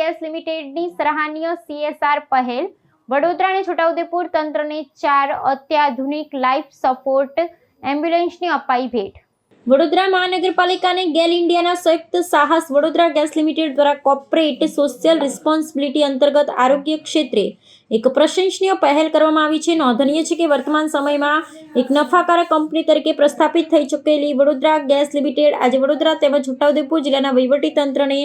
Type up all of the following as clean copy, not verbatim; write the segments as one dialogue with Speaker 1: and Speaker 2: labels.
Speaker 1: Gas લિમિટેડની સરાહનીય CSR પહેલ વડોદરા અને છોટાઉદેપુર તંત્રને 4 અત્યાધુનિક લાઈફ સપોર્ટ એમ્બ્યુલન્સની અપાઈ ભેટ। વડોદરા મહાનગરપાલિકા અને ગેલ ઇન્ડિયાના સંયુક્ત સાહસ વડોદરા ગેસ લિમિટેડ દ્વારા કોર્પોરેટ સોશિયલ રિસ્પોન્સિબિલિટી અંતર્ગત આરોગ્ય ક્ષેત્રે એક પ્રશંસનીય પહેલ કરવામાં આવી છે। નોંધનીય છે કે વર્તમાન સમયમાં એક નફાકારક કંપની તરીકે પ્રસ્થાપિત થઈ ચૂકેલી વડોદરા ગેસ લિમિટેડ આજે વડોદરા તેમજ છોટાઉદેપુર જિલ્લાના વહીવટીતંત્રને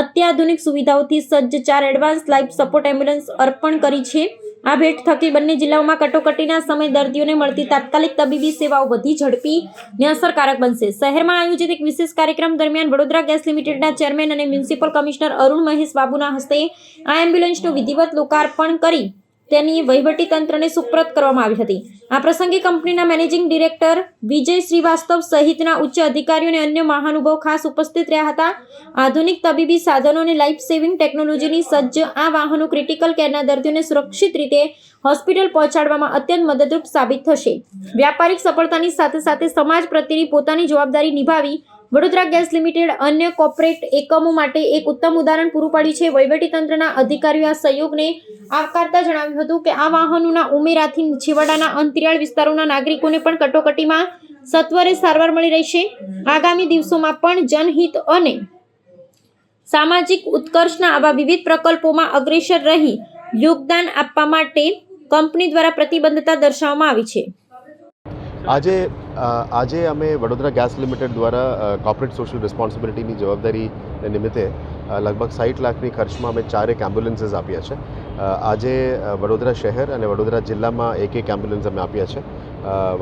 Speaker 1: અત્યાધુનિક સુવિધાઓથી સજ્જ 4 એડવાન્સ લાઈફ સપોર્ટ એમ્બ્યુલન્સ અર્પણ કરી છે। આ ભેટ થકી બંને જિલ્લાઓમાં કટોકટીના સમયે દર્દીઓને મળતી તાત્કાલિક તબીબી સેવાઓ વધી ઝડપી અને અસરકારક બનશે। શહેરમાં આયોજિત એક વિશેષ કાર્યક્રમ દરમિયાન વડોદરા ગેસ લિમિટેડના ચેરમેન અને મ્યુનિસિપલ કમિશનર અરુણ મહેશ બાબુના હસ્તે આ એમ્બ્યુલન્સનું વિધિવત લોકાર્પણ કરી તેની વહીવટી તંત્રને સુપ્રત કરવામાં આવી હતી। આ પ્રસંગે કંપનીના મેનેજિંગ ડિરેક્ટર વિજય શ્રીવાસ્તવ સહિતના ઉચ્ચ અધિકારીઓ અને અન્ય મહાનુભાવો ખાસ ઉપસ્થિત રહ્યા હતા। આધુનિક તબીબી સાધનો અને લાઈફ સેવિંગ ટેકનોલોજીની સજ્જ આ વાહનો ક્રિટિકલ કેરના દર્દીઓને સુરક્ષિત રીતે હોસ્પિટલ પહોંચાડવામાં અત્યંત મદદરૂપ સાબિત થશે। વ્યાપારિક સફળતાની સાથે સાથે સમાજ પ્રત્યેની પોતાની જવાબદારી નિભાવી વડોદરા ગેસ લિમિટેડ અન્ય કોર્પોરેટ એકમો માટે એક ઉત્તમ ઉદાહરણ પૂરું પાડ્યું છે। વહીવટીતંત્રના અધિકારીઓ આ સહયોગને આવકારતા જણાવ્યું હતું કે આ વાહનોના ઉમેરાથી છેવાડાના અંતરિયાળ વિસ્તારોના નાગરિકોને પણ કટોકટીમાં સત્વરે સારવાર મળી રહેશે। આગામી દિવસોમાં પણ જનહિત અને સામાજિક ઉત્કર્ષના આવા વિવિધ પ્રકલ્પોમાં અગ્રેસર રહી યોગદાન આપવા માટે કંપની દ્વારા પ્રતિબદ્ધતા દર્શાવવામાં આવી છે।
Speaker 2: આજે અમે વડોદરા ગેસ લિમિટેડ દ્વારા કોર્પોરેટ સોશિયલ રિસ્પોન્સિબિલિટીની જવાબદારી નિમિત્તે લગભગ 60 લાખની ખર્ચમાં અમે 4 એમ્બ્યુલન્સીસ આપ્યા છે। આજે વડોદરા શહેર અને વડોદરા જિલ્લામાં એક એમ્બ્યુલન્સ અમે આપ્યા છે।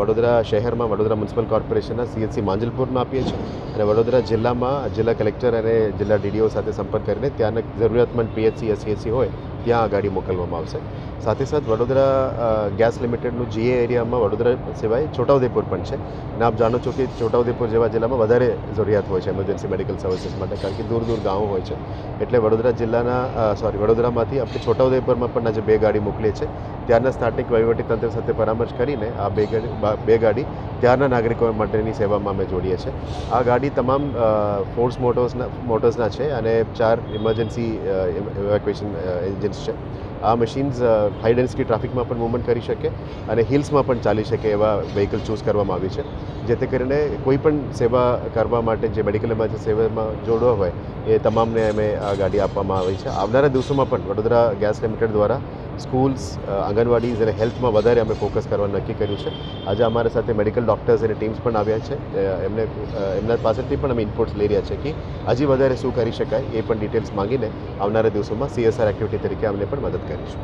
Speaker 2: વડોદરા શહેરમાં વડોદરા મ્યુનિસિપલ કોર્પોરેશનના CHC માંજલપુરમાં આપીએ છીએ અને વડોદરા જિલ્લામાં જિલ્લા કલેક્ટર અને જિલ્લા DDO સાથે સંપર્ક કરીને ત્યાંના જરૂરિયાતમંદ PHC या CHC હોય ત્યાં આ ગાડી મોકલવામાં આવશે। સાથે સાથે વડોદરા ગેસ લિમિટેડનું GA એરિયામાં વડોદરા સિવાય છોટાઉદેપુર પણ છે અને આપ જાણો છો કે છોટાઉદેપુર જેવા જિલ્લામાં વધારે જરૂરિયાત હોય છે એમરજન્સી મેડિકલ સર્વિસીસ માટે, કારણ કે દૂર દૂર ગામો હોય છે। એટલે વડોદરા જિલ્લાના વડોદરામાંથી આપણે છોટાઉદેપુરમાં પણ આજે 2 ગાડી મોકલીએ છીએ। ત્યારના સ્થાનિક વહીવટીતંત્ર સાથે પરામર્શ કરીને આ બે ગાડી ત્યારના નાગરિકો માટેની સેવામાં અમે જોડીએ છીએ। આ ગાડી તમામ ફોર્સ મોટર્સના છે અને 4 ઇમરજન્સી ઇવેક્યુએશન એન્જિન્સ છે। આ મશીન્સ હાઈ ડેન્સિટી ટ્રાફિકમાં પણ મૂવમેન્ટ કરી શકે અને હિલ્સમાં પણ ચાલી શકે એવા વ્હીકલ ચૂઝ કરવામાં આવી છે, જેથી કરીને કોઈ પણ સેવા કરવા માટે જે મેડિકલ ઇમરજન્સી સેવામાં જોડવા હોય એ તમામને અમે આ ગાડી આપવામાં આવી છે। આવનારા દિવસોમાં પણ વડોદરા ગેસ લિમિટેડ દ્વારા સ્કૂલ્સ, આંગણવાડીઝ અને હેલ્થમાં વધારે અમે ફોકસ કરવાનું નક્કી કર્યું છે। આજે અમારા સાથે મેડિકલ ડૉક્ટર્સ અને ટીમ્સ પણ આવ્યા છે। એમના પાસેથી પણ અમે ઇનપુટ્સ લઈ રહ્યા છે કે હજી વધારે શું કરી શકાય એ પણ ડિટેલ્સ માંગીને આવનારા દિવસોમાં CSR એક્ટિવિટી તરીકે અમને પણ મદદ કરીશું।